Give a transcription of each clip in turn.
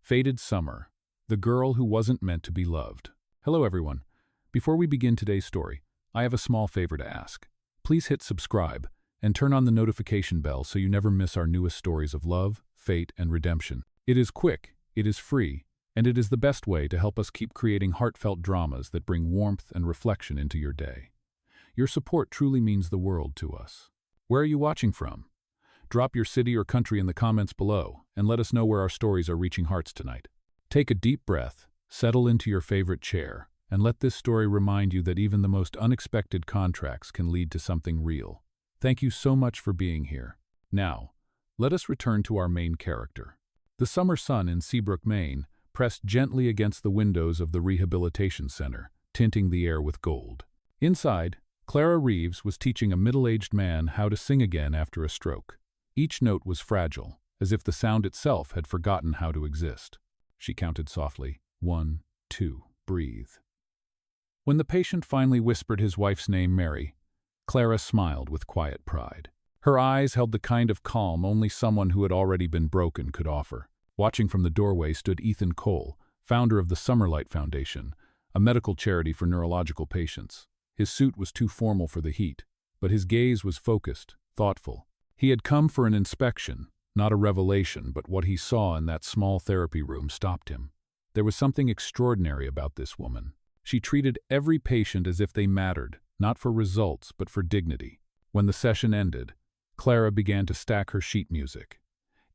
Faded Summer, the girl who wasn't meant to be loved. Hello everyone. Before we begin today's story, I have a small favor to ask. Please hit subscribe and turn on the notification bell so you never miss our newest stories of love, fate, and redemption. It is quick, it is free, and it is the best way to help us keep creating heartfelt dramas that bring warmth and reflection into your day. Your support truly means the world to us. Where are you watching from? Drop your city or country in the comments below and let us know where our stories are reaching hearts tonight. Take a deep breath, settle into your favorite chair, and let this story remind you that even the most unexpected contracts can lead to something real. Thank you so much for being here. Now, let us return to our main character. The summer sun in Seabrook, Maine, pressed gently against the windows of the rehabilitation center, tinting the air with gold. Inside, Clara Reeves was teaching a middle-aged man how to sing again after a stroke. Each note was fragile, as if the sound itself had forgotten how to exist. She counted softly. 1, 2, breathe. When the patient finally whispered his wife's name, Mary, Clara smiled with quiet pride. Her eyes held the kind of calm only someone who had already been broken could offer. Watching from the doorway stood Ethan Cole, founder of the Sunlit Foundation, a medical charity for neurological patients. His suit was too formal for the heat, but his gaze was focused, thoughtful. He had come for an inspection, not a revelation, but what he saw in that small therapy room stopped him. There was something extraordinary about this woman. She treated every patient as if they mattered, not for results, but for dignity. When the session ended, Clara began to stack her sheet music.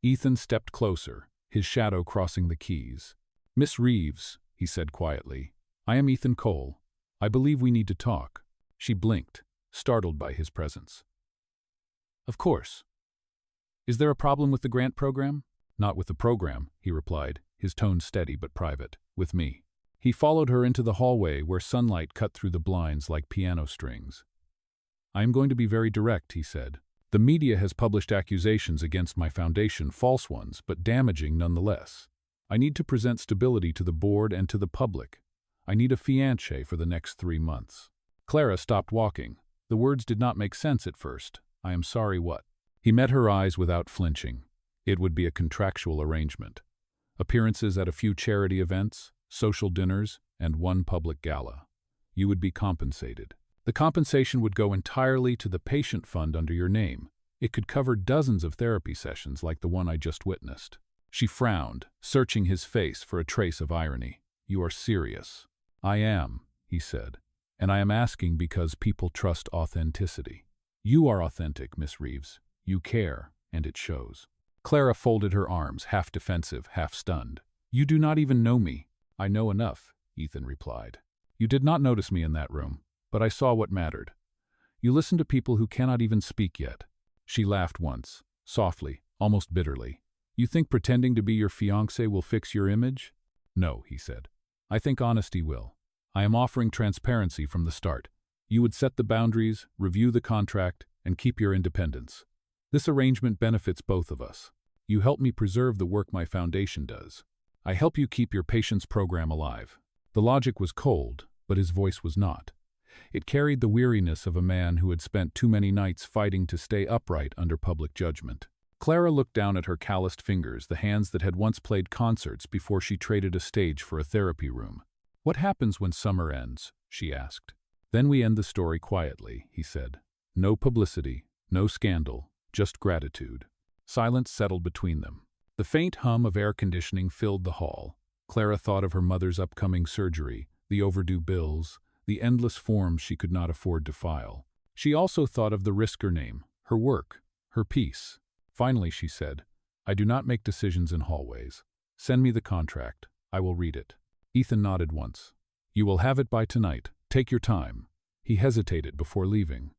Ethan stepped closer, his shadow crossing the keys. "Miss Reeves," he said quietly, "I am Ethan Cole. I believe we need to talk." She blinked, startled by his presence. "Of course. Is there a problem with the grant program?" "Not with the program," he replied, his tone steady but private. "With me." He followed her into the hallway where sunlight cut through the blinds like piano strings. "I am going to be very direct," he said. "The media has published accusations against my foundation, false ones, but damaging nonetheless. I need to present stability to the board and to the public. I need a fiancé for the next 3 months." Clara stopped walking. The words did not make sense at first. "I am sorry, what?" He met her eyes without flinching. It would be a contractual arrangement. Appearances at a few charity events, social dinners, and 1 public gala. You would be compensated. The compensation would go entirely to the patient fund under your name. It could cover dozens of therapy sessions like the one I just witnessed. She frowned, searching his face for a trace of irony. "You are serious." "I am," he said, "and I am asking because people trust authenticity. You are authentic, Miss Reeves. You care, and it shows." Clara folded her arms, half defensive, half stunned. "You do not even know me." "I know enough," Ethan replied. "You did not notice me in that room, but I saw what mattered. You listen to people who cannot even speak yet." She laughed once, softly, almost bitterly. "You think pretending to be your fiancé will fix your image?" "No," he said. "I think honesty will. I am offering transparency from the start. You would set the boundaries, review the contract, and keep your independence. This arrangement benefits both of us. You help me preserve the work my foundation does. I help you keep your patient's program alive." The logic was cold, but his voice was not. It carried the weariness of a man who had spent too many nights fighting to stay upright under public judgment. Clara looked down at her calloused fingers, the hands that had once played concerts before she traded a stage for a therapy room. "What happens when summer ends?" she asked. "Then we end the story quietly," he said. "No publicity, no scandal, just gratitude." Silence settled between them. The faint hum of air conditioning filled the hall. Clara thought of her mother's upcoming surgery, the overdue bills, the endless forms she could not afford to file. She also thought of the risk her name, her work, her peace. Finally, she said, "I do not make decisions in hallways. Send me the contract. I will read it." Ethan nodded once. "You will have it by tonight. Take your time." He hesitated before leaving.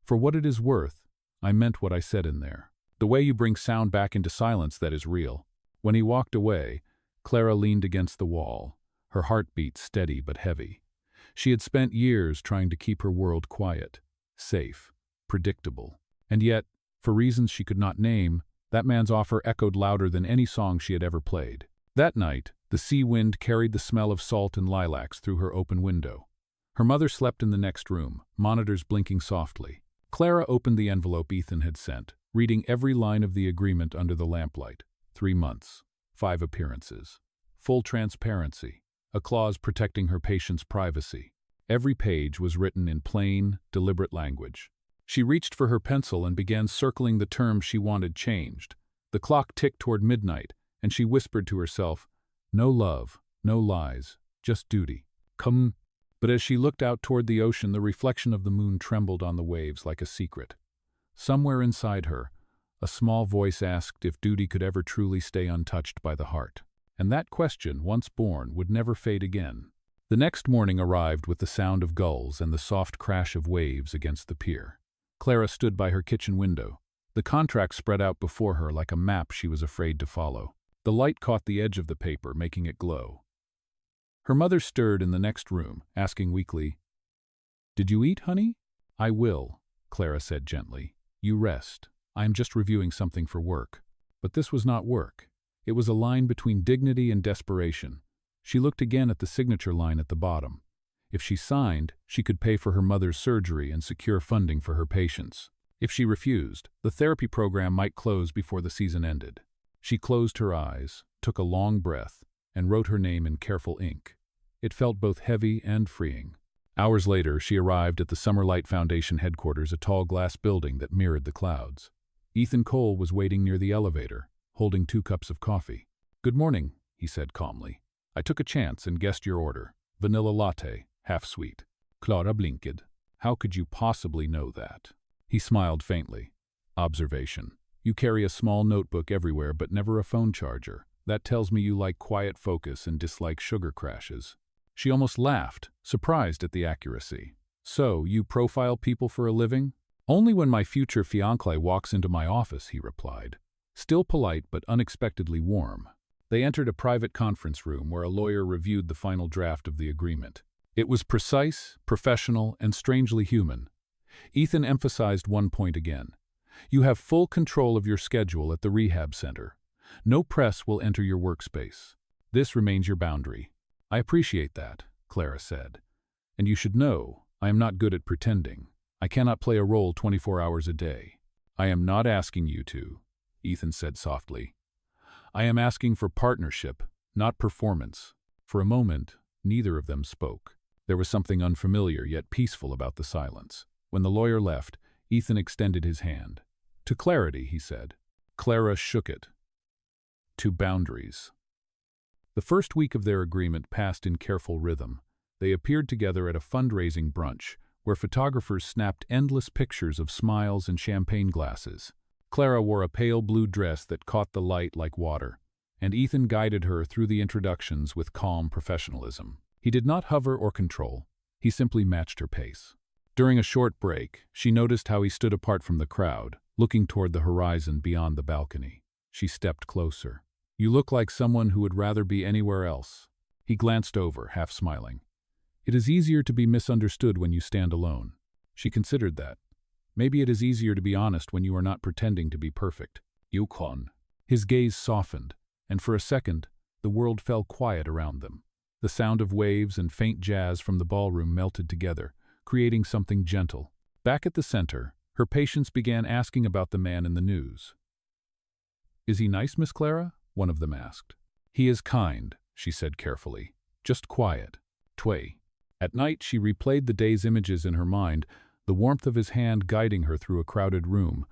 "For what it is worth, I meant what I said in there. The way you bring sound back into silence, that is real." When he walked away, Clara leaned against the wall, her heartbeat steady but heavy. She had spent years trying to keep her world quiet, safe, predictable. And yet, for reasons she could not name, that man's offer echoed louder than any song she had ever played. That night, the sea wind carried the smell of salt and lilacs through her open window. Her mother slept in the next room, monitors blinking softly. Clara opened the envelope Ethan had sent, reading every line of the agreement under the lamplight. 3 months, 5 appearances. full transparency, a clause protecting her patient's privacy. Every page was written in plain, deliberate language. She reached for her pencil and began circling the terms she wanted changed. The clock ticked toward midnight, and she whispered to herself, "No love, no lies, just duty. Come." But as she looked out toward the ocean, the reflection of the moon trembled on the waves like a secret. Somewhere inside her, a small voice asked if duty could ever truly stay untouched by the heart. And that question, once born, would never fade again. The next morning arrived with the sound of gulls and the soft crash of waves against the pier. Clara stood by her kitchen window. The contract spread out before her like a map she was afraid to follow. The light caught the edge of the paper, making it glow. Her mother stirred in the next room, asking weakly, "Did you eat, honey?" "I will," Clara said gently. "You rest. I am just reviewing something for work." But this was not work. It was a line between dignity and desperation. She looked again at the signature line at the bottom. If she signed, she could pay for her mother's surgery and secure funding for her patients. If she refused, the therapy program might close before the season ended. She closed her eyes, took a long breath, and wrote her name in careful ink. It felt both heavy and freeing. Hours later, she arrived at the Summerlight Foundation headquarters, a tall glass building that mirrored the clouds. Ethan Cole was waiting near the elevator, holding 2 cups of coffee. "Good morning," he said calmly. "I took a chance and guessed your order. Vanilla latte, half sweet." Clara blinked. "How could you possibly know that?" He smiled faintly. "Observation. You carry a small notebook everywhere but never a phone charger. That tells me you like quiet focus and dislike sugar crashes." She almost laughed, surprised at the accuracy. "So, you profile people for a living?" "Only when my future fiancé walks into my office," he replied. Still polite but unexpectedly warm. They entered a private conference room where a lawyer reviewed the final draft of the agreement. It was precise, professional, and strangely human. Ethan emphasized one point again. "You have full control of your schedule at the rehab center. No press will enter your workspace. This remains your boundary." "I appreciate that," Clara said. "And you should know, I am not good at pretending. I cannot play a role 24 hours a day." "I am not asking you to," Ethan said softly. "I am asking for partnership, not performance." For a moment, neither of them spoke. There was something unfamiliar yet peaceful about the silence. When the lawyer left, Ethan extended his hand. "To clarity," he said. Clara shook it. "To boundaries." The first week of their agreement passed in careful rhythm. They appeared together at a fundraising brunch, where photographers snapped endless pictures of smiles and champagne glasses. Clara wore a pale blue dress that caught the light like water, and Ethan guided her through the introductions with calm professionalism. He did not hover or control. He simply matched her pace. During a short break, she noticed how he stood apart from the crowd, looking toward the horizon beyond the balcony. She stepped closer. "You look like someone who would rather be anywhere else." He glanced over, half smiling. "It is easier to be misunderstood when you stand alone." She considered that. Maybe it is easier to be honest when you are not pretending to be perfect. "Yukon." His gaze softened, and for a second, the world fell quiet around them. The sound of waves and faint jazz from the ballroom melted together, creating something gentle. Back at the center, her patients began asking about the man in the news. "Is he nice, Miss Clara?" one of them asked. "He is kind," she said carefully. "Just quiet." Tway. At night, she replayed the day's images in her mind, the warmth of his hand guiding her through a crowded room,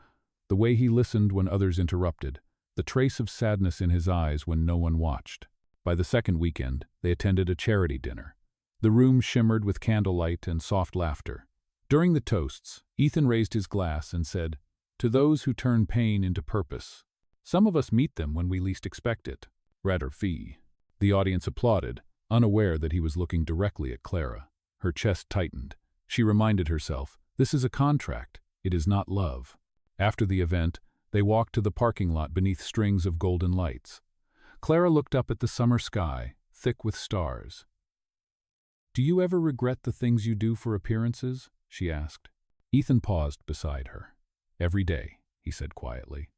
the way he listened when others interrupted, the trace of sadness in his eyes when no one watched. By the second weekend, they attended a charity dinner. The room shimmered with candlelight and soft laughter. During the toasts, Ethan raised his glass and said, "To those who turn pain into purpose. Some of us meet them when we least expect it." Rather fee. The audience applauded, unaware that he was looking directly at Clara. Her chest tightened. She reminded herself, this is a contract, it is not love. After the event, they walked to the parking lot beneath strings of golden lights. Clara looked up at the summer sky, thick with stars. "Do you ever regret the things you do for appearances?" she asked. Ethan paused beside her. "Every day," he said quietly.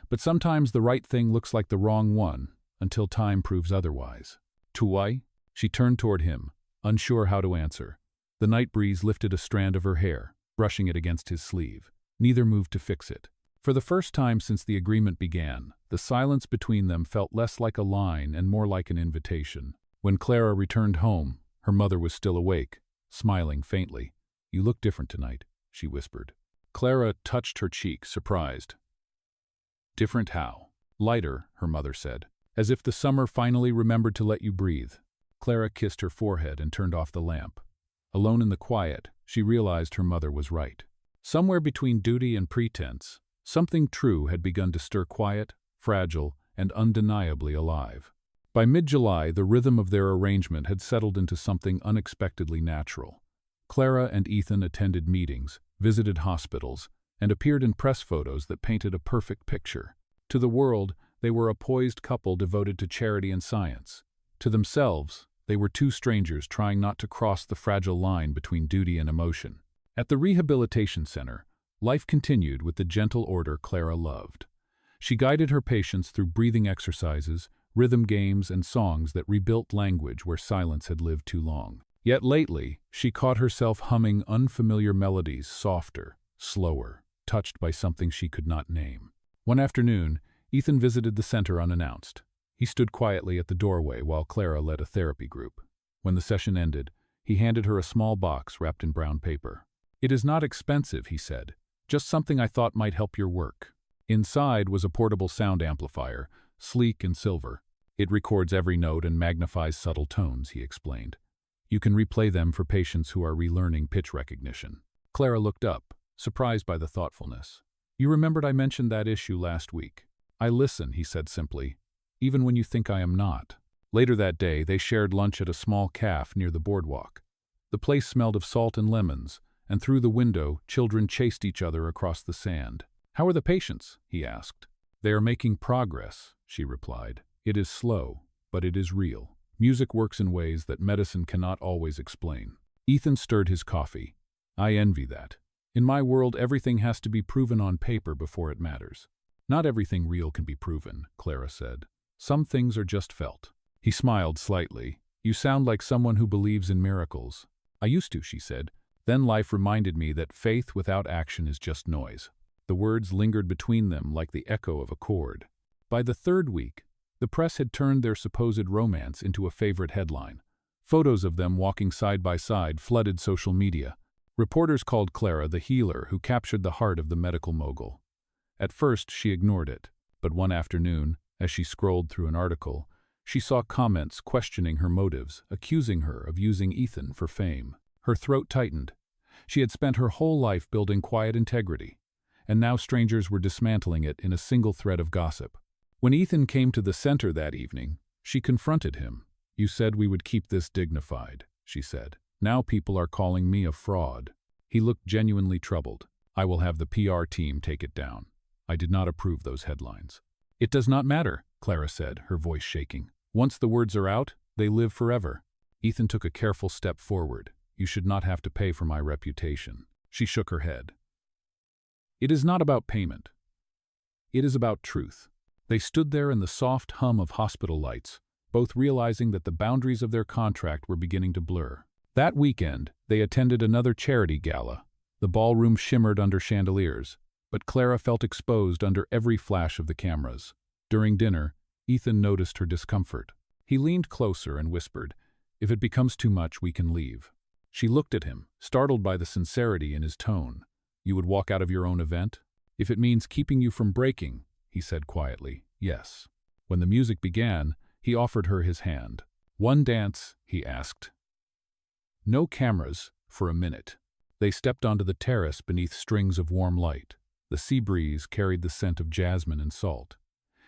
"But sometimes the right thing looks like the wrong one, until time proves otherwise." "Tuwai?" She turned toward him, unsure how to answer. The night breeze lifted a strand of her hair, brushing it against his sleeve. Neither moved to fix it. For the first time since the agreement began, the silence between them felt less like a line and more like an invitation. When Clara returned home, her mother was still awake, smiling faintly. "You look different tonight," she whispered. Clara touched her cheek, surprised. "Different how?" "Lighter," her mother said, "as if the summer finally remembered to let you breathe." Clara kissed her forehead and turned off the lamp. Alone in the quiet, she realized her mother was right. Somewhere between duty and pretense, something true had begun to stir quiet, fragile, and undeniably alive. By mid-July, the rhythm of their arrangement had settled into something unexpectedly natural. Clara and Ethan attended meetings, visited hospitals, and appeared in press photos that painted a perfect picture. To the world, they were a poised couple devoted to charity and science. To themselves, they were two strangers trying not to cross the fragile line between duty and emotion. At the rehabilitation center, life continued with the gentle order Clara loved. She guided her patients through breathing exercises, rhythm games, and songs that rebuilt language where silence had lived too long. Yet lately, she caught herself humming unfamiliar melodies, softer, slower, touched by something she could not name. One afternoon, Ethan visited the center unannounced. He stood quietly at the doorway while Clara led a therapy group. When the session ended, he handed her a small box wrapped in brown paper. "It is not expensive," he said. "Just something I thought might help your work." Inside was a portable sound amplifier, sleek and silver. "It records every note and magnifies subtle tones," he explained. "You can replay them for patients who are relearning pitch recognition." Clara looked up, surprised by the thoughtfulness. "You remembered I mentioned that issue last week." "I listen," he said simply, "even when you think I am not." Later that day, they shared lunch at a small cafe near the boardwalk. The place smelled of salt and lemons, and through the window, children chased each other across the sand. "How are the patients?" he asked. "They are making progress," she replied. "It is slow, but it is real. Music works in ways that medicine cannot always explain." Ethan stirred his coffee. "I envy that. In my world, everything has to be proven on paper before it matters." "Not everything real can be proven," Clara said. "Some things are just felt." He smiled slightly. "You sound like someone who believes in miracles." "I used to," she said. "Then life reminded me that faith without action is just noise." The words lingered between them like the echo of a chord. By the third week, the press had turned their supposed romance into a favorite headline. Photos of them walking side by side flooded social media. Reporters called Clara the healer who captured the heart of the medical mogul. At first, she ignored it, but one afternoon, as she scrolled through an article, she saw comments questioning her motives, accusing her of using Ethan for fame. Her throat tightened. She had spent her whole life building quiet integrity, and now strangers were dismantling it in a single thread of gossip. When Ethan came to the center that evening, she confronted him. "You said we would keep this dignified," she said. "Now people are calling me a fraud." He looked genuinely troubled. "I will have the PR team take it down. I did not approve those headlines." "It does not matter," Clara said, her voice shaking. "Once the words are out, they live forever." Ethan took a careful step forward. "You should not have to pay for my reputation." She shook her head. "It is not about payment. It is about truth." They stood there in the soft hum of hospital lights, both realizing that the boundaries of their contract were beginning to blur. That weekend, they attended another charity gala. The ballroom shimmered under chandeliers, but Clara felt exposed under every flash of the cameras. During dinner, Ethan noticed her discomfort. He leaned closer and whispered, "If it becomes too much, we can leave." She looked at him, startled by the sincerity in his tone. "You would walk out of your own event?" "If it means keeping you from breaking," he said quietly, "yes." When the music began, he offered her his hand. "One dance?" he asked. "No cameras, for a minute." They stepped onto the terrace beneath strings of warm light. The sea breeze carried the scent of jasmine and salt.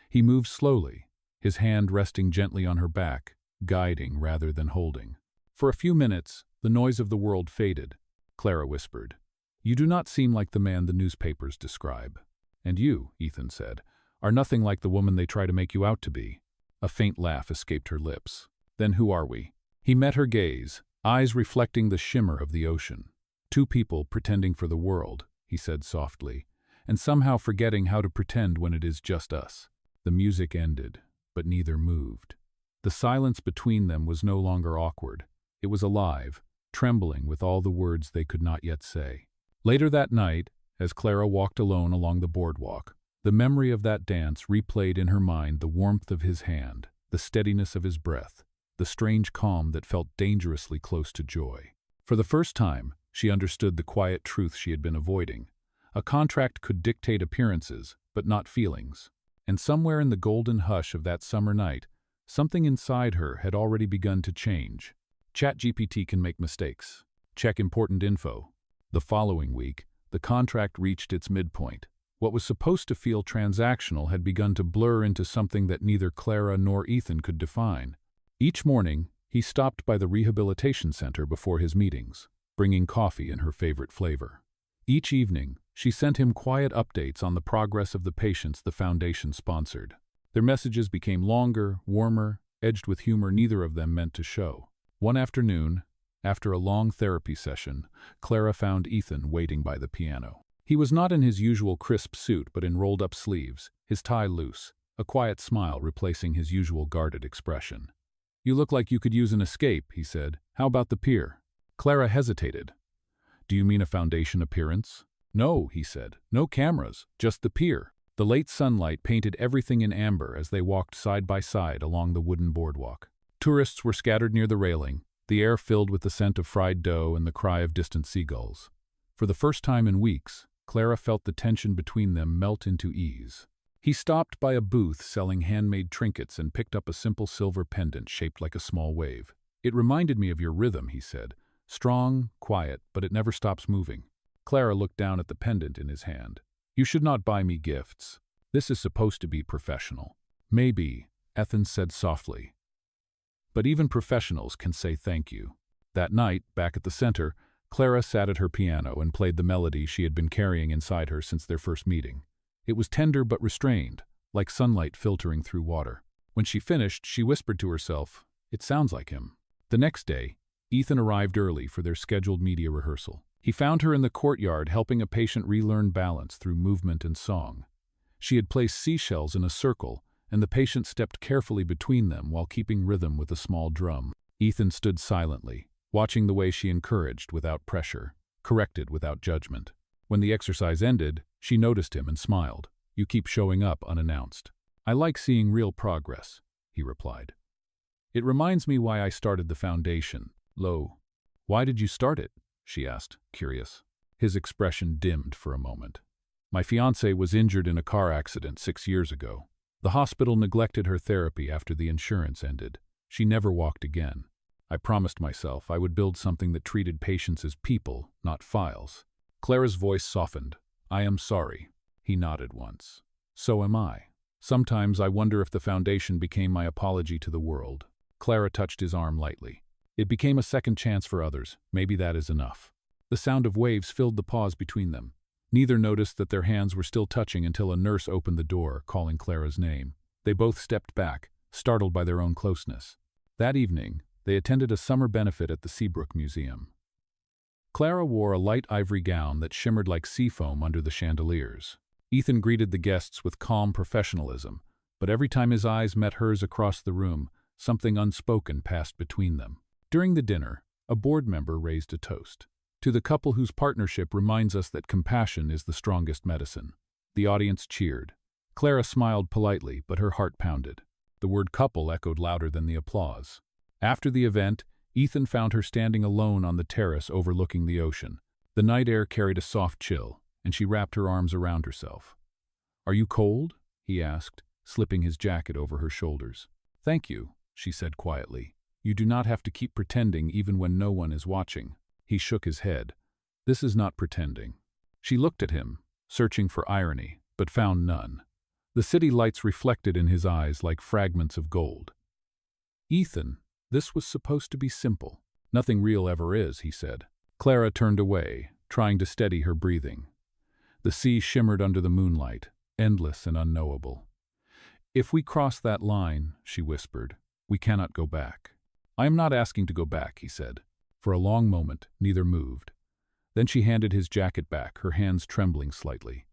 He moved slowly, his hand resting gently on her back, guiding rather than holding. For a few minutes, the noise of the world faded. Clara whispered, "You do not seem like the man the newspapers describe." "And you," Ethan said, "are nothing like the woman they try to make you out to be." A faint laugh escaped her lips. "Then who are we?" He met her gaze, eyes reflecting the shimmer of the ocean. "Two people pretending for the world," he said softly, "and somehow forgetting how to pretend when it is just us." The music ended, but neither moved. The silence between them was no longer awkward. It was alive, trembling with all the words they could not yet say. Later that night, as Clara walked alone along the boardwalk. The memory of that dance replayed in her mind the warmth of his hand, the steadiness of his breath, the strange calm that felt dangerously close to joy. For the first time, she understood the quiet truth she had been avoiding. A contract could dictate appearances, but not feelings. And somewhere in the golden hush of that summer night, something inside her had already begun to change. ChatGPT can make mistakes. Check important info. The following week, the contract reached its midpoint. What was supposed to feel transactional had begun to blur into something that neither Clara nor Ethan could define. Each morning, he stopped by the rehabilitation center before his meetings, bringing coffee in her favorite flavor. Each evening, she sent him quiet updates on the progress of the patients the foundation sponsored. Their messages became longer, warmer, edged with humor neither of them meant to show. One afternoon, after a long therapy session, Clara found Ethan waiting by the piano. He was not in his usual crisp suit but in rolled-up sleeves, his tie loose, a quiet smile replacing his usual guarded expression. "You look like you could use an escape," he said. "How about the pier?" Clara hesitated. "Do you mean a foundation appearance?" "No," he said. "No cameras, just the pier." The late sunlight painted everything in amber as they walked side by side along the wooden boardwalk. Tourists were scattered near the railing, the air filled with the scent of fried dough and the cry of distant seagulls. For the first time in weeks, Clara felt the tension between them melt into ease. He stopped by a booth selling handmade trinkets and picked up a simple silver pendant shaped like a small wave. "It reminded me of your rhythm," he said. "Strong, quiet, but it never stops moving." Clara looked down at the pendant in his hand. "You should not buy me gifts. This is supposed to be professional." "Maybe," Ethan said softly. "But even professionals can say thank you." That night, back at the center, Clara sat at her piano and played the melody she had been carrying inside her since their first meeting. It was tender but restrained, like sunlight filtering through water. When she finished, she whispered to herself, "It sounds like him." The next day, Ethan arrived early for their scheduled media rehearsal. He found her in the courtyard helping a patient relearn balance through movement and song. She had placed seashells in a circle, and the patient stepped carefully between them while keeping rhythm with a small drum. Ethan stood silently, watching the way she encouraged without pressure, corrected without judgment. When the exercise ended, she noticed him and smiled. "You keep showing up unannounced." "I like seeing real progress," he replied. "It reminds me why I started the foundation." "Why did you start it?" she asked, curious. His expression dimmed for a moment. "My fiancée was injured in a car accident 6 years ago. The hospital neglected her therapy after the insurance ended. She never walked again. I promised myself I would build something that treated patients as people, not files." Clara's voice softened. "I am sorry." He nodded once. "So am I. Sometimes I wonder if the foundation became my apology to the world." Clara touched his arm lightly. "It became a second chance for others. Maybe that is enough." The sound of waves filled the pause between them. Neither noticed that their hands were still touching until a nurse opened the door, calling Clara's name. They both stepped back, startled by their own closeness. That evening, they attended a summer benefit at the Seabrook Museum. Clara wore a light ivory gown that shimmered like sea foam under the chandeliers. Ethan greeted the guests with calm professionalism, but every time his eyes met hers across the room, something unspoken passed between them. During the dinner, a board member raised a toast. "To the couple whose partnership reminds us that compassion is the strongest medicine." The audience cheered. Clara smiled politely, but her heart pounded. The word couple echoed louder than the applause. After the event, Ethan found her standing alone on the terrace overlooking the ocean. The night air carried a soft chill, and she wrapped her arms around herself. "Are you cold?" he asked, slipping his jacket over her shoulders. "Thank you," she said quietly. "You do not have to keep pretending even when no one is watching." He shook his head. "This is not pretending." She looked at him, searching for irony, but found none. The city lights reflected in his eyes like fragments of gold. "Ethan, this was supposed to be simple." "Nothing real ever is," he said. Clara turned away, trying to steady her breathing. The sea shimmered under the moonlight, endless and unknowable. "If we cross that line," she whispered, "we cannot go back." "I am not asking to go back," he said. For a long moment, neither moved. Then she handed his jacket back, her hands trembling slightly.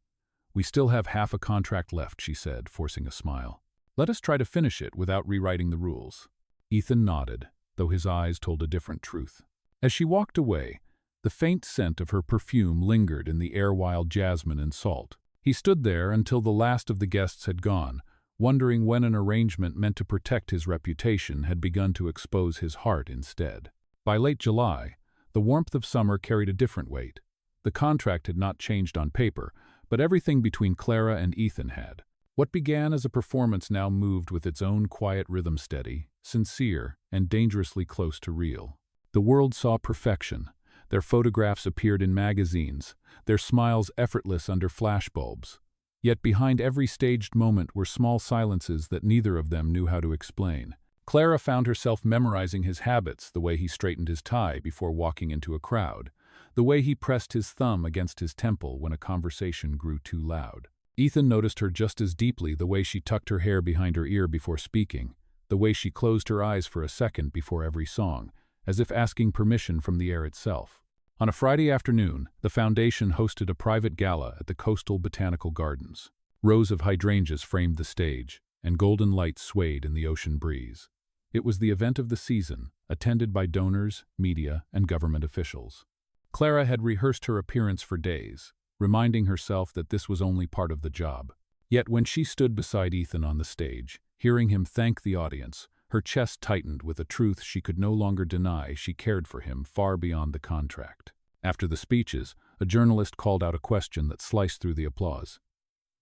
"We still have half a contract left," she said, forcing a smile. "Let us try to finish it without rewriting the rules." Ethan nodded, though his eyes told a different truth. As she walked away, The faint scent of her perfume lingered in the air, wild jasmine and salt. He stood there until the last of the guests had gone, wondering when an arrangement meant to protect his reputation had begun to expose his heart instead. By late July, the warmth of summer carried a different weight. The contract had not changed on paper, but everything between Clara and Ethan had. What began as a performance now moved with its own quiet rhythm, steady, sincere, and dangerously close to real. The world saw perfection. Their photographs appeared in magazines, their smiles effortless under flashbulbs. Yet behind every staged moment were small silences that neither of them knew how to explain. Clara found herself memorizing his habits, the way he straightened his tie before walking into a crowd, the way he pressed his thumb against his temple when a conversation grew too loud. Ethan noticed her just as deeply, the way she tucked her hair behind her ear before speaking, the way she closed her eyes for a second before every song, as if asking permission from the air itself. On a Friday afternoon, the foundation hosted a private gala at the coastal botanical gardens. Rows of hydrangeas framed the stage, and golden lights swayed in the ocean breeze. It was the event of the season, attended by donors, media, and government officials. Clara had rehearsed her appearance for days, reminding herself that this was only part of the job. Yet when she stood beside Ethan on the stage, hearing him thank the audience, her chest tightened with a truth she could no longer deny. She cared for him far beyond the contract. After the speeches, a journalist called out a question that sliced through the applause.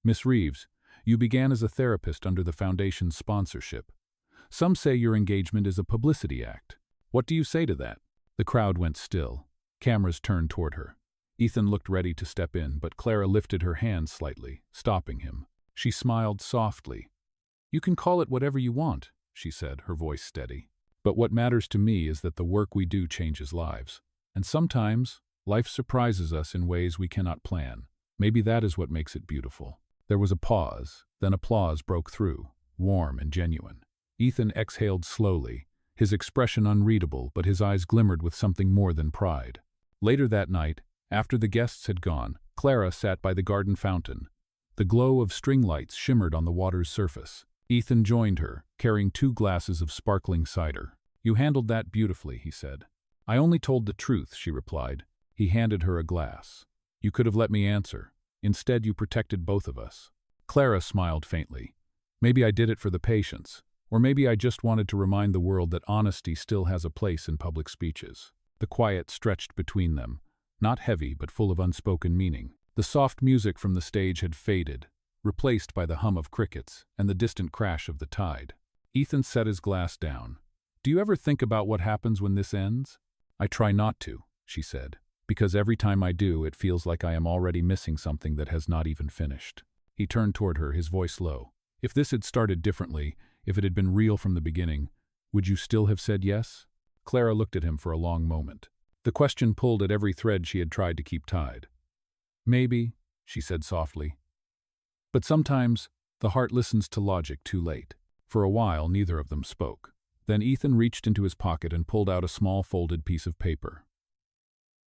"Miss Reeves, you began as a therapist under the foundation's sponsorship. Some say your engagement is a publicity act. What do you say to that?" The crowd went still. Cameras turned toward her. Ethan looked ready to step in, but Clara lifted her hand slightly, stopping him. She smiled softly. "You can call it whatever you want," she said, her voice steady. "But what matters to me is that the work we do changes lives. And sometimes, life surprises us in ways we cannot plan. Maybe that is what makes it beautiful." There was a pause, then applause broke through, warm and genuine. Ethan exhaled slowly, his expression unreadable, but his eyes glimmered with something more than pride. Later that night, after the guests had gone, Clara sat by the garden fountain. The glow of string lights shimmered on the water's surface. Ethan joined her, carrying 2 glasses of sparkling cider. "You handled that beautifully," he said. "I only told the truth," she replied. He handed her a glass. "You could have let me answer. Instead, you protected both of us." Clara smiled faintly. "Maybe I did it for the patients, or maybe I just wanted to remind the world that honesty still has a place in public speeches." The quiet stretched between them, not heavy but full of unspoken meaning. The soft music from the stage had faded, replaced by the hum of crickets and the distant crash of the tide. Ethan set his glass down. "Do you ever think about what happens when this ends?" "I try not to," she said, "because every time I do, it feels like I am already missing something that has not even finished." He turned toward her, his voice low. "If this had started differently, if it had been real from the beginning, would you still have said yes?" Clara looked at him for a long moment. The question pulled at every thread she had tried to keep tied. "Maybe," she said softly. "But sometimes, the heart listens to logic too late." For a while, neither of them spoke. Then Ethan reached into his pocket and pulled out a small folded piece of paper.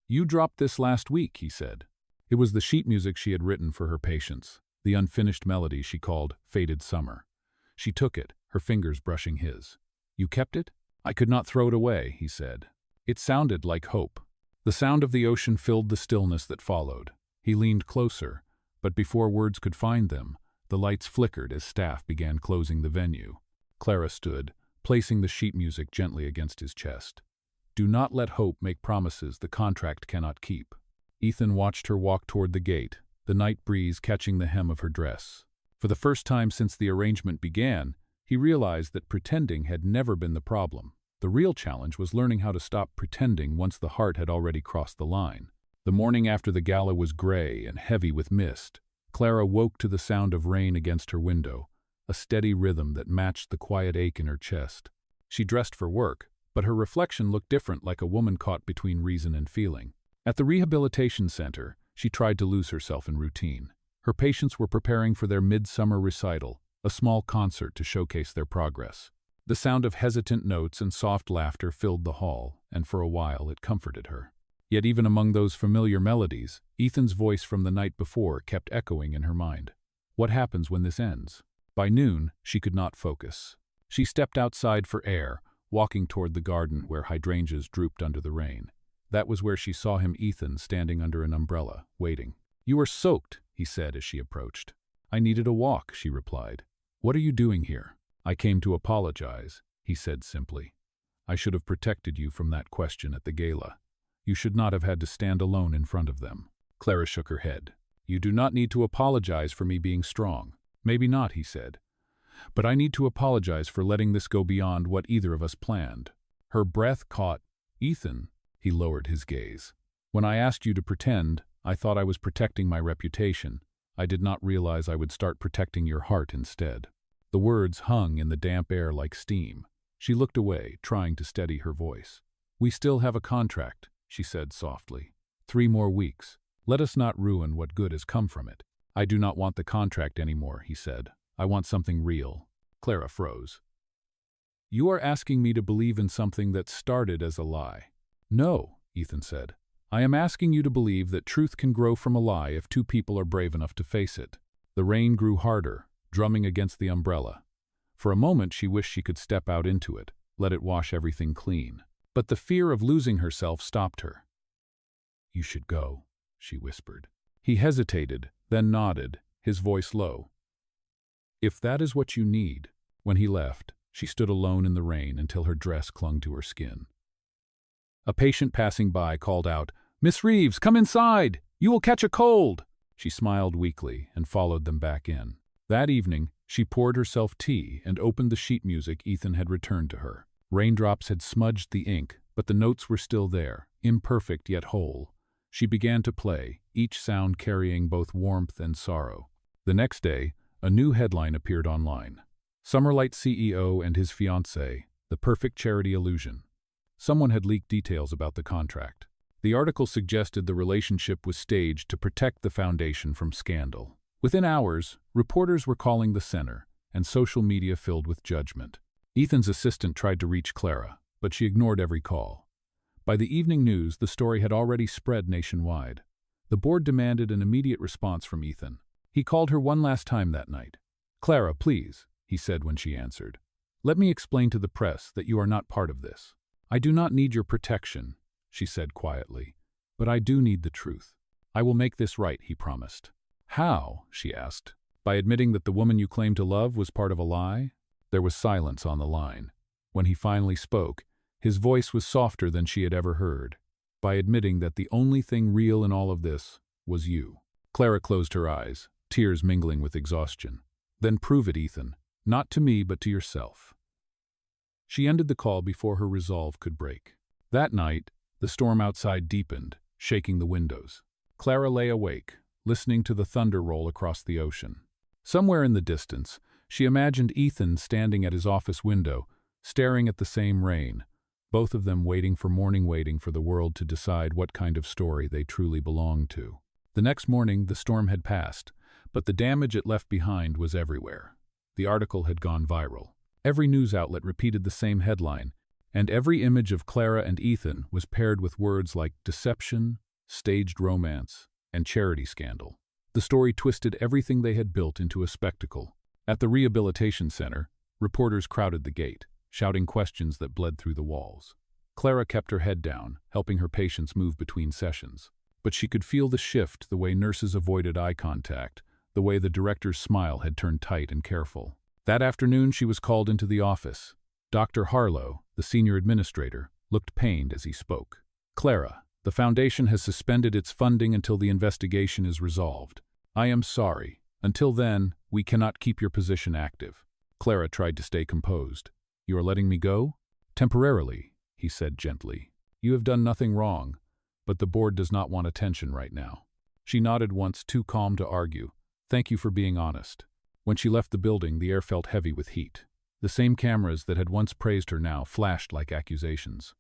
"You dropped this last week," he said. It was the sheet music she had written for her patients, the unfinished melody she called Faded Summer. She took it, her fingers brushing his. "You kept it?" "I could not throw it away," he said. It sounded like hope. The sound of the ocean filled the stillness that followed. He leaned closer, but before words could find them, the lights flickered as staff began closing the venue. Clara stood, placing the sheet music gently against his chest. "Do not let hope make promises the contract cannot keep." Ethan watched her walk toward the gate, the night breeze catching the hem of her dress. For the first time since the arrangement began, he realized that pretending had never been the problem. The real challenge was learning how to stop pretending once the heart had already crossed the line. The morning after the gala was gray and heavy with mist. Clara woke to the sound of rain against her window, a steady rhythm that matched the quiet ache in her chest. She dressed for work, but her reflection looked different, like a woman caught between reason and feeling. At the rehabilitation center, she tried to lose herself in routine. Her patients were preparing for their midsummer recital, a small concert to showcase their progress. The sound of hesitant notes and soft laughter filled the hall, and for a while it comforted her. Yet even among those familiar melodies, Ethan's voice from the night before kept echoing in her mind. What happens when this ends? By noon, she could not focus. She stepped outside for air, walking toward the garden where hydrangeas drooped under the rain. That was where she saw him, Ethan, standing under an umbrella, waiting. "You are soaked," he said as she approached. "I needed a walk," she replied. "What are you doing here?" "I came to apologize," he said simply. "I should have protected you from that question at the gala. You should not have had to stand alone in front of them." Clara shook her head. "You do not need to apologize for me being strong." "Maybe not," he said. "But I need to apologize for letting this go beyond what either of us planned." Her breath caught. "Ethan," he lowered his gaze. "When I asked you to pretend, I thought I was protecting my reputation. I did not realize I would start protecting your heart instead." The words hung in the damp air like steam. She looked away, trying to steady her voice. "We still have a contract," she said softly. 3 more weeks. Let us not ruin what good has come from it." "I do not want the contract anymore," he said. "I want something real." Clara froze. "You are asking me to believe in something that started as a lie." "No," Ethan said. "I am asking you to believe that truth can grow from a lie if 2 people are brave enough to face it." The rain grew harder, drumming against the umbrella. For a moment she wished she could step out into it, let it wash everything clean. But the fear of losing herself stopped her. "You should go," she whispered. He hesitated, then nodded, his voice low. "If that is what you need." When he left, she stood alone in the rain until her dress clung to her skin. A patient passing by called out, "Miss Reeves, come inside! You will catch a cold!" She smiled weakly and followed them back in. That evening, she poured herself tea and opened the sheet music Ethan had returned to her. Raindrops had smudged the ink, but the notes were still there, imperfect yet whole. She began to play, each sound carrying both warmth and sorrow. The next day, a new headline appeared online. Summerlight CEO and his fiancée, the perfect charity illusion. Someone had leaked details about the contract. The article suggested the relationship was staged to protect the foundation from scandal. Within hours, reporters were calling the center, and social media filled with judgment. Ethan's assistant tried to reach Clara, but she ignored every call. By the evening news, the story had already spread nationwide. The board demanded an immediate response from Ethan. He called her one last time that night. "Clara, please," he said when she answered. "Let me explain to the press that you are not part of this." "I do not need your protection," she said quietly, "but I do need the truth." "I will make this right," he promised. "How?" she asked. "By admitting that the woman you claim to love was part of a lie?" There was silence on the line. When he finally spoke, his voice was softer than she had ever heard. "By admitting that the only thing real in all of this was you." Clara closed her eyes, tears mingling with exhaustion. "Then prove it, Ethan. Not to me, but to yourself." She ended the call before her resolve could break. That night, the storm outside deepened, shaking the windows. Clara lay awake, listening to the thunder roll across the ocean. Somewhere in the distance, she imagined Ethan standing at his office window, staring at the same rain, both of them waiting for morning, waiting for the world to decide what kind of story they truly belonged to. The next morning, the storm had passed, but the damage it left behind was everywhere. The article had gone viral. Every news outlet repeated the same headline, and every image of Clara and Ethan was paired with words like deception, staged romance, and charity scandal. The story twisted everything they had built into a spectacle. At the rehabilitation center, reporters crowded the gate, shouting questions that bled through the walls. Clara kept her head down, helping her patients move between sessions. But she could feel the shift, the way nurses avoided eye contact, the way the director's smile had turned tight and careful. That afternoon she was called into the office. Dr. Harlow, the senior administrator, looked pained as he spoke. "Clara, the foundation has suspended its funding until the investigation is resolved. I am sorry. Until then, we cannot keep your position active." Clara tried to stay composed. "You are letting me go?" "Temporarily," he said gently. "You have done nothing wrong, but the board does not want attention right now." She nodded once, too calm to argue. "Thank you for being honest." When she left the building, the air felt heavy with heat. The same cameras that had once praised her now flashed like accusations.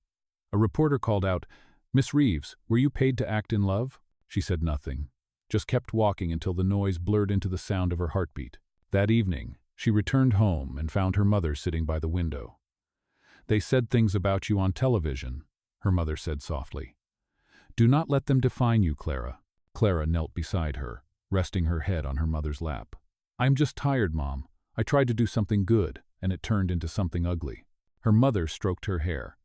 A reporter called out, "Miss Reeves, were you paid to act in love?" She said nothing, just kept walking until the noise blurred into the sound of her heartbeat. That evening, she returned home and found her mother sitting by the window. "They said things about you on television," her mother said softly. "Do not let them define you, Clara." Clara knelt beside her, resting her head on her mother's lap. "I'm just tired, Mom. I tried to do something good, and it turned into something ugly." Her mother stroked her hair.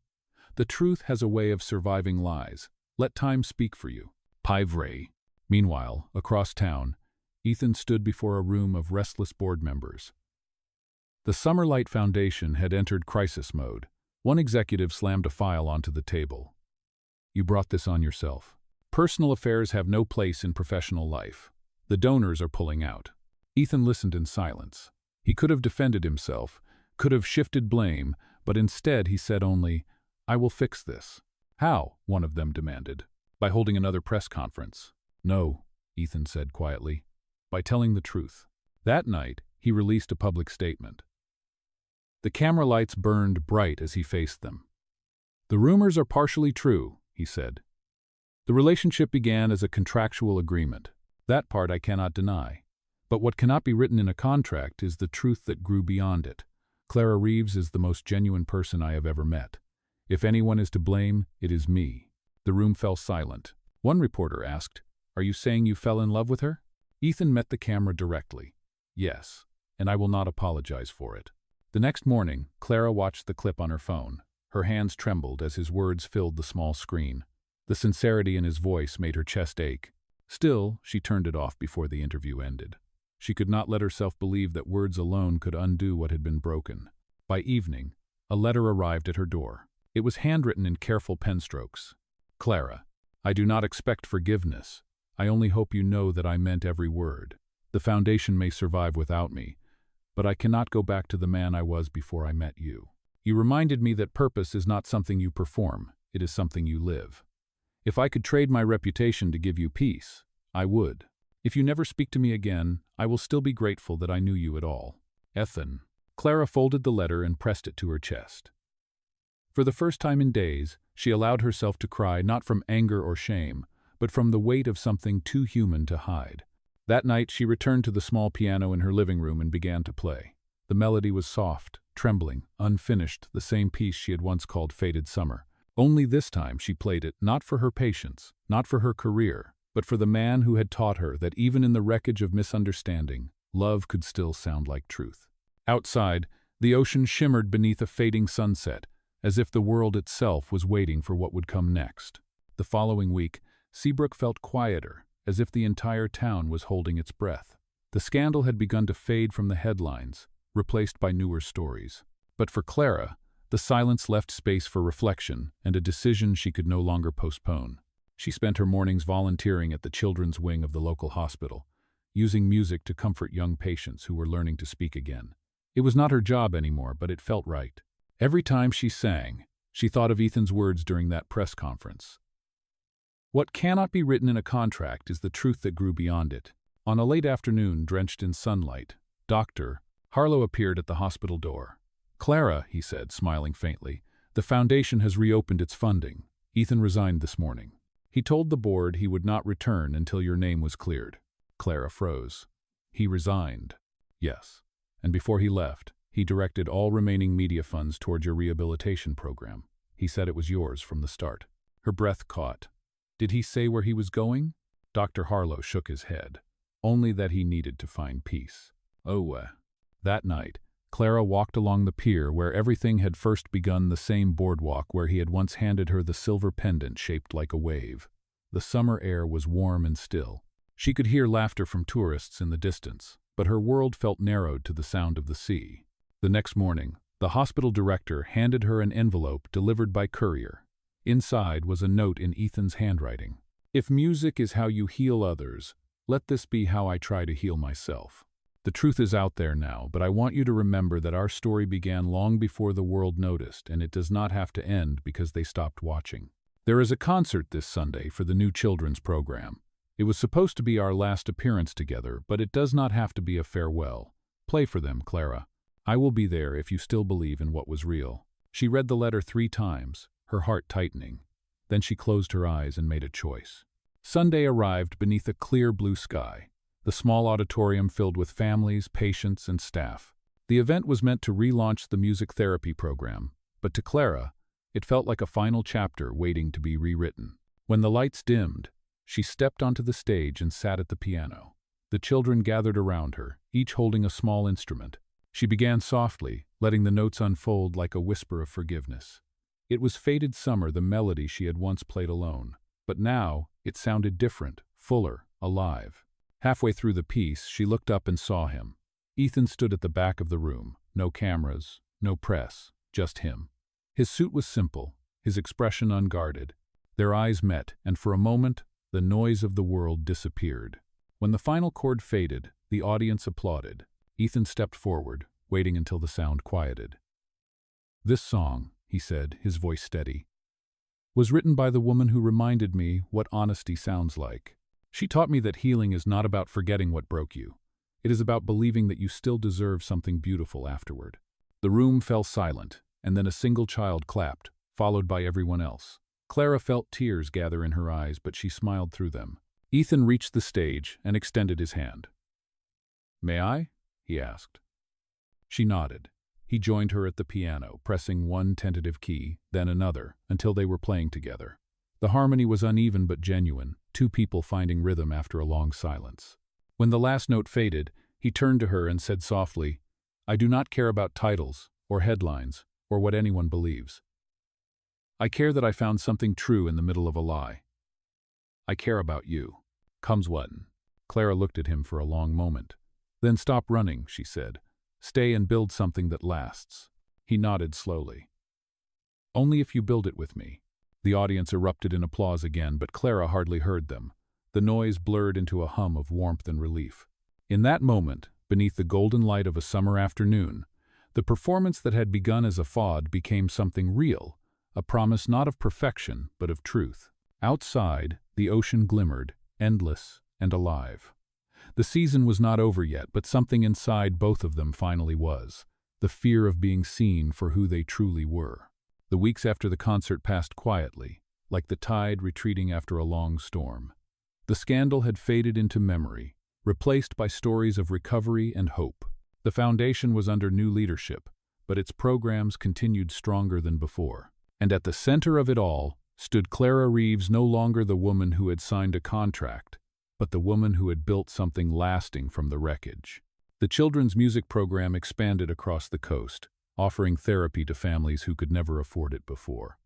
"The truth has a way of surviving lies. Let time speak for you. Pavo. Meanwhile, across town, Ethan stood before a room of restless board members. The Sunlight Foundation had entered crisis mode. One executive slammed a file onto the table. You brought this on yourself. Personal affairs have no place in professional life. The donors are pulling out. Ethan listened in silence. He could have defended himself, could have shifted blame, but instead he said only, I will fix this. How? One of them demanded. By holding another press conference. No, Ethan said quietly. By telling the truth. That night, he released a public statement. The camera lights burned bright as he faced them. The rumors are partially true, he said. The relationship began as a contractual agreement. That part I cannot deny. But what cannot be written in a contract is the truth that grew beyond it. Clara Reeves is the most genuine person I have ever met. If anyone is to blame, it is me. The room fell silent. One reporter asked, Are you saying you fell in love with her? Ethan met the camera directly. Yes, and I will not apologize for it. The next morning, Clara watched the clip on her phone. Her hands trembled as his words filled the small screen. The sincerity in his voice made her chest ache. Still, she turned it off before the interview ended. She could not let herself believe that words alone could undo what had been broken. By evening, a letter arrived at her door. It was handwritten in careful pen strokes. Clara, I do not expect forgiveness. I only hope you know that I meant every word. The foundation may survive without me, but I cannot go back to the man I was before I met you. You reminded me that purpose is not something you perform, it is something you live. If I could trade my reputation to give you peace, I would. If you never speak to me again, I will still be grateful that I knew you at all. Ethan. Clara folded the letter and pressed it to her chest. For the first time in days, she allowed herself to cry not from anger or shame, but from the weight of something too human to hide. That night she returned to the small piano in her living room and began to play. The melody was soft, trembling, unfinished, the same piece she had once called Faded Summer. Only this time she played it not for her patience, not for her career, but for the man who had taught her that even in the wreckage of misunderstanding, love could still sound like truth. Outside, the ocean shimmered beneath a fading sunset, as if the world itself was waiting for what would come next. The following week, Seabrook felt quieter, as if the entire town was holding its breath. The scandal had begun to fade from the headlines, replaced by newer stories. But for Clara, the silence left space for reflection and a decision she could no longer postpone. She spent her mornings volunteering at the children's wing of the local hospital, using music to comfort young patients who were learning to speak again. It was not her job anymore, but it felt right. Every time she sang, she thought of Ethan's words during that press conference. What cannot be written in a contract is the truth that grew beyond it. On a late afternoon, drenched in sunlight, Dr. Harlow appeared at the hospital door. Clara, he said, smiling faintly, the foundation has reopened its funding. Ethan resigned this morning. He told the board he would not return until your name was cleared. Clara froze. He resigned. Yes. And before he left, he directed all remaining media funds toward your rehabilitation program. He said it was yours from the start. Her breath caught. Did he say where he was going? Dr. Harlow shook his head. Only that he needed to find peace. That night, Clara walked along the pier where everything had first begun, the same boardwalk where he had once handed her the silver pendant shaped like a wave. The summer air was warm and still. She could hear laughter from tourists in the distance, but her world felt narrowed to the sound of the sea. The next morning, the hospital director handed her an envelope delivered by courier. Inside was a note in Ethan's handwriting. If music is how you heal others, let this be how I try to heal myself. The truth is out there now, but I want you to remember that our story began long before the world noticed, and it does not have to end because they stopped watching. There is a concert this Sunday for the new children's program. It was supposed to be our last appearance together, but it does not have to be a farewell. Play for them, Clara. I will be there if you still believe in what was real. She read the letter 3 times, her heart tightening. Then she closed her eyes and made a choice. Sunday arrived beneath a clear blue sky. The small auditorium filled with families, patients, and staff. The event was meant to relaunch the music therapy program, but to Clara, it felt like a final chapter waiting to be rewritten. When the lights dimmed, she stepped onto the stage and sat at the piano. The children gathered around her, each holding a small instrument. She began softly, letting the notes unfold like a whisper of forgiveness. It was Faded Summer, the melody she had once played alone. But now, it sounded different, fuller, alive. Halfway through the piece, she looked up and saw him. Ethan stood at the back of the room. No cameras, no press, just him. His suit was simple, his expression unguarded. Their eyes met, and for a moment, the noise of the world disappeared. When the final chord faded, the audience applauded. Ethan stepped forward, waiting until the sound quieted. "This song," he said, his voice steady, "was written by the woman who reminded me what honesty sounds like. She taught me that healing is not about forgetting what broke you. It is about believing that you still deserve something beautiful afterward." The room fell silent, and then a single child clapped, followed by everyone else. Clara felt tears gather in her eyes, but she smiled through them. Ethan reached the stage and extended his hand. "May I?" he asked. She nodded. He joined her at the piano, pressing one tentative key, then another, until they were playing together. The harmony was uneven but genuine, two people finding rhythm after a long silence. When the last note faded, he turned to her and said softly, "I do not care about titles, or headlines, or what anyone believes. I care that I found something true in the middle of a lie. I care about you. Comes what?" Clara looked at him for a long moment. "Then stop running," she said. "Stay and build something that lasts." He nodded slowly. "Only if you build it with me." The audience erupted in applause again, but Clara hardly heard them. The noise blurred into a hum of warmth and relief. In that moment, beneath the golden light of a summer afternoon, the performance that had begun as a faud became something real, a promise not of perfection, but of truth. Outside, the ocean glimmered, endless and alive. The season was not over yet, but something inside both of them finally was, the fear of being seen for who they truly were. The weeks after the concert passed quietly, like the tide retreating after a long storm. The scandal had faded into memory, replaced by stories of recovery and hope. The foundation was under new leadership, but its programs continued stronger than before. And at the center of it all stood Clara Reeves, no longer the woman who had signed a contract, but the woman who had built something lasting from the wreckage. The children's music program expanded across the coast, offering therapy to families who could never afford it before.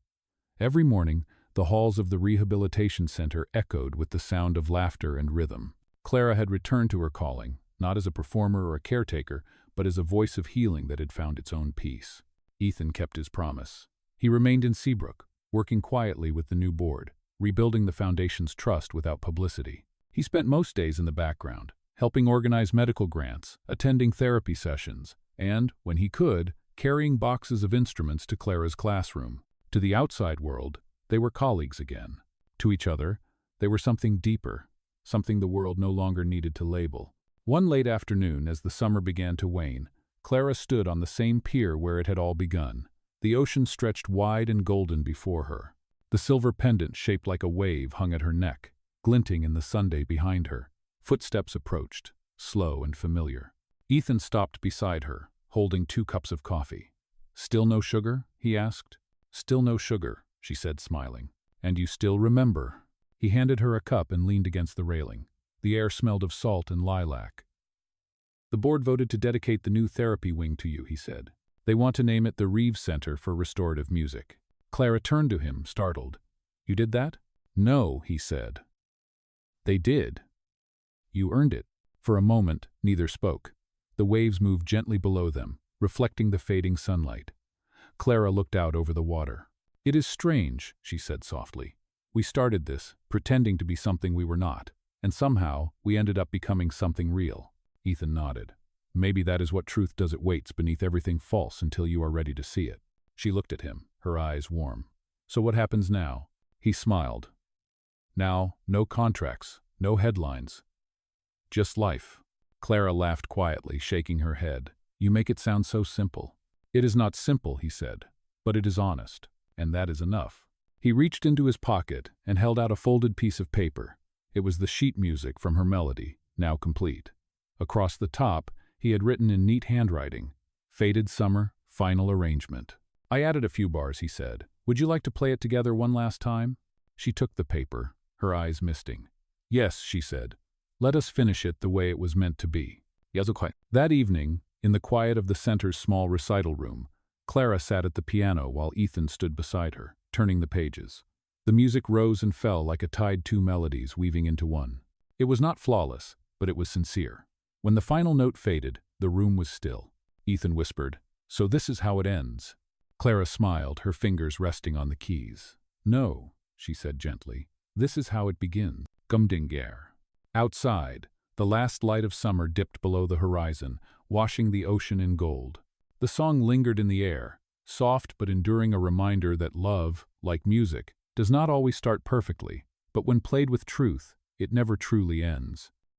Every morning, the halls of the rehabilitation center echoed with the sound of laughter and rhythm. Clara had returned to her calling, not as a performer or a caretaker, but as a voice of healing that had found its own peace. Ethan kept his promise. He remained in Seabrook, working quietly with the new board, rebuilding the foundation's trust without publicity. He spent most days in the background, helping organize medical grants, attending therapy sessions, and, when he could, carrying boxes of instruments to Clara's classroom. To the outside world, they were colleagues again. To each other, they were something deeper, something the world no longer needed to label. One late afternoon, as the summer began to wane, Clara stood on the same pier where it had all begun. The ocean stretched wide and golden before her. The silver pendant shaped like a wave hung at her neck, glinting in the sunday behind her. Footsteps approached, slow and familiar. Ethan stopped beside her, holding 2 cups of coffee. "Still no sugar?" he asked. "Still no sugar," she said, smiling. "And you still remember." He handed her a cup and leaned against the railing. The air smelled of salt and lilac. "The board voted to dedicate the new therapy wing to you," he said. "They want to name it the Reeves Center for Restorative Music." Clara turned to him, startled. "You did that?" "No," he said. "They did. You earned it." For a moment, neither spoke. The waves moved gently below them, reflecting the fading sunlight. Clara looked out over the water. "It is strange," she said softly. "We started this, pretending to be something we were not, and somehow we ended up becoming something real." Ethan nodded. "Maybe that is what truth does. It waits beneath everything false until you are ready to see it." She looked at him, her eyes warm. "So what happens now?" He smiled. "Now, no contracts, no headlines. Just life." Clara laughed quietly, shaking her head. "You make it sound so simple." "It is not simple," he said, "but it is honest, and that is enough." He reached into his pocket and held out a folded piece of paper. It was the sheet music from her melody, now complete. Across the top, he had written in neat handwriting, "Faded Summer, Final Arrangement." "I added a few bars," he said. "Would you like to play it together one last time?" She took the paper, her eyes misting. "Yes," she said. "Let us finish it the way it was meant to be." That evening, in the quiet of the center's small recital room, Clara sat at the piano while Ethan stood beside her, turning the pages. The music rose and fell like a tide, two melodies weaving into one. It was not flawless, but it was sincere. When the final note faded, the room was still. Ethan whispered, "So this is how it ends." Clara smiled, her fingers resting on the keys. "No," she said gently. "This is how it begins." Gumdinger. Outside, the last light of summer dipped below the horizon, washing the ocean in gold. The song lingered in the air, soft but enduring, a reminder that love, like music, does not always start perfectly, but when played with truth, it never truly ends.